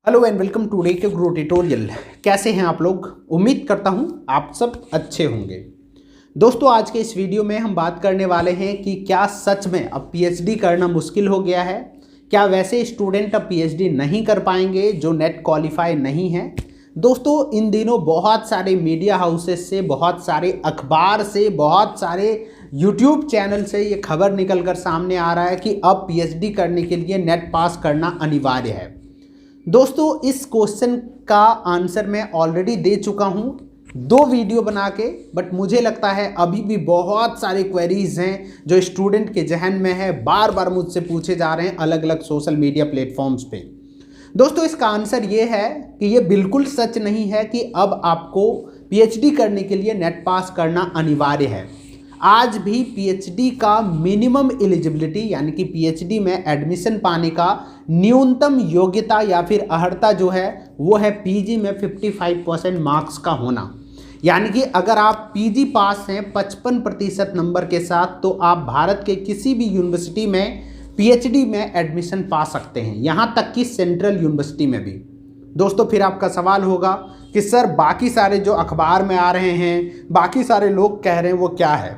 Hello and welcome to day के Guru tutorial. कैसे हैं आप लोग? उम्मीद करता हूं आप सब अच्छे होंगे। दोस्तों, आज के इस वीडियो में हम बात करने वाले हैं कि क्या सच में अब पीएचडी करना मुश्किल हो गया है। क्या वैसे स्टूडेंट अब पीएचडी नहीं कर पाएंगे जो नेट क्वालिफाई नहीं है। दोस्तों, इन दिनों बहुत सारे मीडिया हाउसेस से, बहुत सारे अखबार से, बहुत सारे यूट्यूब चैनल से ये खबर निकल कर सामने आ रहा है कि अब पीएचडी करने के लिए नेट पास करना अनिवार्य है। दोस्तों, इस क्वेश्चन का आंसर मैं ऑलरेडी दे चुका हूं 2 वीडियो बना के, बट मुझे लगता है अभी भी बहुत सारे क्वेरीज हैं जो स्टूडेंट के जहन में है, बार बार मुझसे पूछे जा रहे हैं अलग अलग सोशल मीडिया प्लेटफॉर्म्स पे। दोस्तों, इसका आंसर ये है कि ये बिल्कुल सच नहीं है कि अब आपको पीएचडी करने के लिए नेट पास करना अनिवार्य है। आज भी पीएचडी का मिनिमम एलिजिबिलिटी यानी कि पीएचडी में एडमिशन पाने का न्यूनतम योग्यता या फिर अर्हता जो है वो है पीजी में 55% मार्क्स का होना। यानी कि अगर आप पीजी पास हैं 55% नंबर के साथ तो आप भारत के किसी भी यूनिवर्सिटी में पीएचडी में एडमिशन पा सकते हैं, यहाँ तक कि सेंट्रल यूनिवर्सिटी में भी। दोस्तों, फिर आपका सवाल होगा कि सर बाकी सारे जो अखबार में आ रहे हैं, बाकी सारे लोग कह रहे हैं, वो क्या है।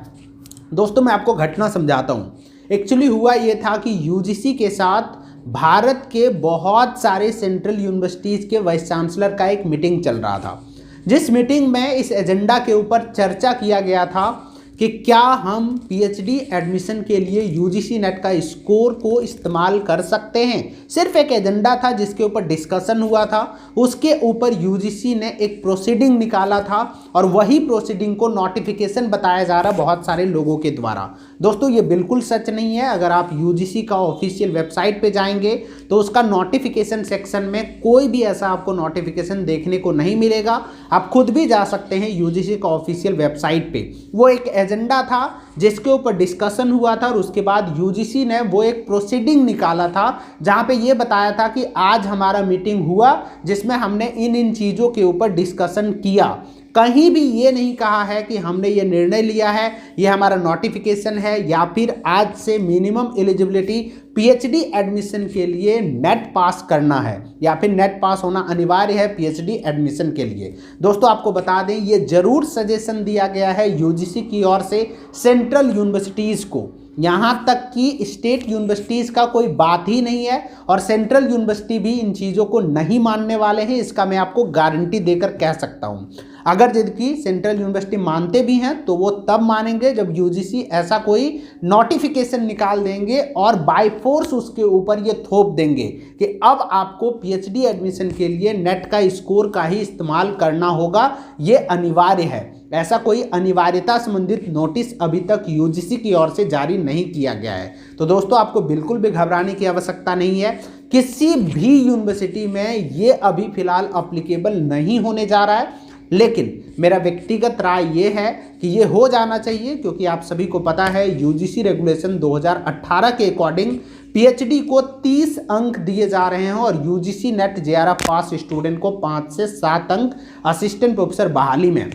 दोस्तों, मैं आपको घटना समझाता हूँ। एक्चुअली हुआ ये था कि यूजीसी के साथ भारत के बहुत सारे सेंट्रल यूनिवर्सिटीज़ के वाइस चांसलर का एक मीटिंग चल रहा था, जिस मीटिंग में इस एजेंडा के ऊपर चर्चा किया गया था कि क्या हम पीएचडी एडमिशन के लिए यूजीसी नेट का स्कोर को इस्तेमाल कर सकते हैं। सिर्फ एक एजेंडा था जिसके ऊपर डिस्कशन हुआ था, उसके ऊपर यूजीसी ने एक प्रोसीडिंग निकाला था और वही प्रोसीडिंग को नोटिफिकेशन बताया जा रहा बहुत सारे लोगों के द्वारा। दोस्तों, ये बिल्कुल सच नहीं है। अगर आप यूजीसी का ऑफिशियल वेबसाइट पे जाएंगे तो उसका नोटिफिकेशन सेक्शन में कोई भी ऐसा आपको नोटिफिकेशन देखने को नहीं मिलेगा। आप खुद भी जा सकते हैं यूजीसी का ऑफिशियल वेबसाइट पे। वो एक एजेंडा था जिसके ऊपर डिस्कशन हुआ था और उसके बाद यूजीसी ने वो एक प्रोसीडिंग निकाला था जहां पे ये बताया था कि आज हमारा मीटिंग हुआ जिसमें हमने इन चीज़ों के ऊपर डिस्कशन किया। कहीं भी ये नहीं कहा है कि हमने ये निर्णय लिया है, ये हमारा नोटिफिकेशन है या फिर आज से मिनिमम एलिजिबिलिटी पीएचडी एडमिशन के लिए नेट पास करना है या फिर नेट पास होना अनिवार्य है पीएचडी एडमिशन के लिए। दोस्तों, आपको बता दें, ये जरूर सजेशन दिया गया है यूजीसी की ओर से सेंट्रल यूनिवर्सिटीज़ को। यहाँ तक कि स्टेट यूनिवर्सिटीज़ का कोई बात ही नहीं है और सेंट्रल यूनिवर्सिटी भी इन चीज़ों को नहीं मानने वाले हैं। इसका मैं आपको गारंटी देकर कह सकता हूँ। अगर जबकि सेंट्रल यूनिवर्सिटी मानते भी हैं तो वो तब मानेंगे जब यूजीसी ऐसा कोई नोटिफिकेशन निकाल देंगे और बाय फोर्स उसके ऊपर ये थोप देंगे कि अब आपको पीएचडी एडमिशन के लिए नेट का स्कोर का ही इस्तेमाल करना होगा, ये अनिवार्य है। ऐसा कोई अनिवार्यता संबंधित नोटिस अभी तक यूजीसी की ओर से जारी नहीं किया गया है। तो दोस्तों, आपको बिल्कुल भी घबराने की आवश्यकता नहीं है। किसी भी यूनिवर्सिटी में ये अभी फिलहाल अप्लीकेबल नहीं होने जा रहा है, लेकिन मेरा व्यक्तिगत राय ये है कि ये हो जाना चाहिए, क्योंकि आप सभी को पता है यूजीसी रेगुलेशन 2018 के अकॉर्डिंग पीएचडी को 30 अंक दिए जा रहे हैं और यूजीसी नेट जेआरएफ पास स्टूडेंट को 5 से 7 अंक असिस्टेंट प्रोफेसर बहाली में।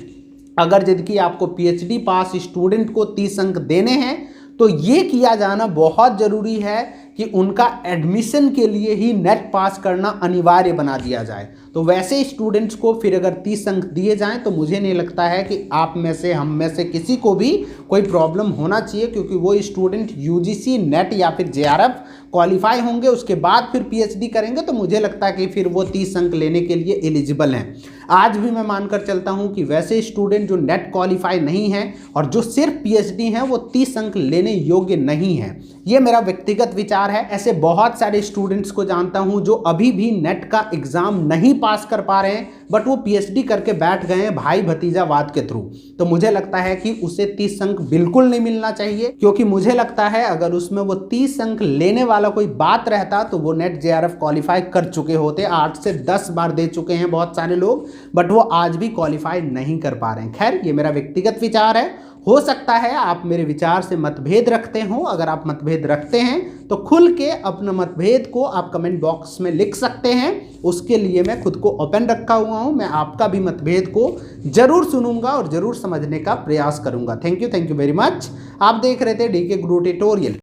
अगर यदि आपको पीएचडी पास स्टूडेंट को 30 अंक देने हैं तो ये किया जाना बहुत ज़रूरी है कि उनका एडमिशन के लिए ही नेट पास करना अनिवार्य बना दिया जाए। तो वैसे स्टूडेंट्स को फिर अगर 30 अंक दिए जाएं तो मुझे नहीं लगता है कि आप में से, हम में से किसी को भी कोई प्रॉब्लम होना चाहिए, क्योंकि वो स्टूडेंट यूजीसी नेट या फिर जेआरएफ क्वालिफाई होंगे, उसके बाद फिर पीएचडी करेंगे तो मुझे लगता है कि फिर वो 30 अंक लेने के लिए एलिजिबल हैं। आज भी मैं मानकर चलता हूं कि वैसे स्टूडेंट जो नेट क्वालिफाई नहीं हैं और जो सिर्फ पीएचडी हैं वो 30 अंक लेने योग्य नहीं हैं। ये मेरा व्यक्तिगत विचार है। ऐसे बहुत सारे स्टूडेंट्स को जानता हूं जो अभी भी नेट का एग्जाम नहीं पास कर पा रहे हैं, बट वो पीएचडी करके बैठ गए हैं भाई भतीजावाद के थ्रू। तो मुझे लगता है कि उसे 30 अंक बिल्कुल नहीं मिलना चाहिए, क्योंकि मुझे लगता है अगर उसमें वो 30 अंक लेने वाला कोई बात रहता तो वो नेट जेआरएफ क्वालिफाई कर चुके होते। 8 से 10 बार दे चुके हैं बहुत सारे लोग, बट वो आज भी क्वालिफाई नहीं कर पा रहे हैं। खैर, ये मेरा व्यक्तिगत विचार है। हो सकता है आप मेरे विचार से मतभेद रखते हो। अगर आप मतभेद रखते हैं तो खुल के अपना मतभेद को आप कमेंट बॉक्स में लिख सकते हैं। उसके लिए मैं खुद को ओपन रखा हुआ हूं। मैं आपका भी मतभेद को जरूर सुनूंगा और जरूर समझने का प्रयास करूंगा। Thank you very much. आप देख रहे थे डीके गुरु ट्यूटोरियल।